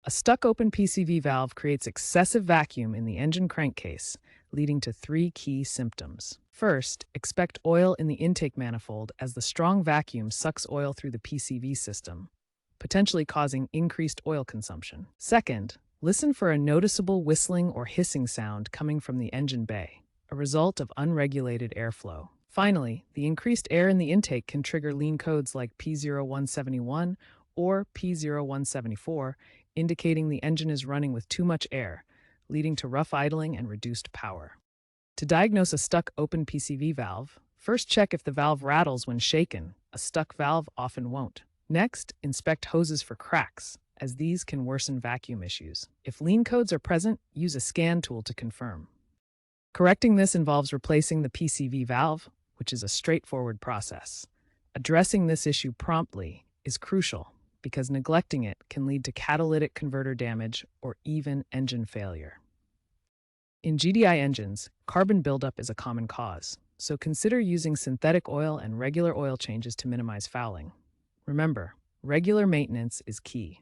A stuck-open PCV valve creates excessive vacuum in the engine crankcase, leading to three key symptoms. First, expect oil in the intake manifold as the strong vacuum sucks oil through the PCV system, potentially causing increased oil consumption. Second, listen for a noticeable whistling or hissing sound coming from the engine bay, a result of unregulated airflow. Finally, the increased air in the intake can trigger lean codes like P0171 or P0174, indicating the engine is running with too much air, leading to rough idling and reduced power. To diagnose a stuck open PCV valve, first check if the valve rattles when shaken. A stuck valve often won't. Next, inspect hoses for cracks, as these can worsen vacuum issues. If lean codes are present, use a scan tool to confirm. Correcting this involves replacing the PCV valve, which is a straightforward process. Addressing this issue promptly is crucial because neglecting it can lead to catalytic converter damage or even engine failure. In GDI engines, carbon buildup is a common cause, so consider using synthetic oil and regular oil changes to minimize fouling. Remember, regular maintenance is key.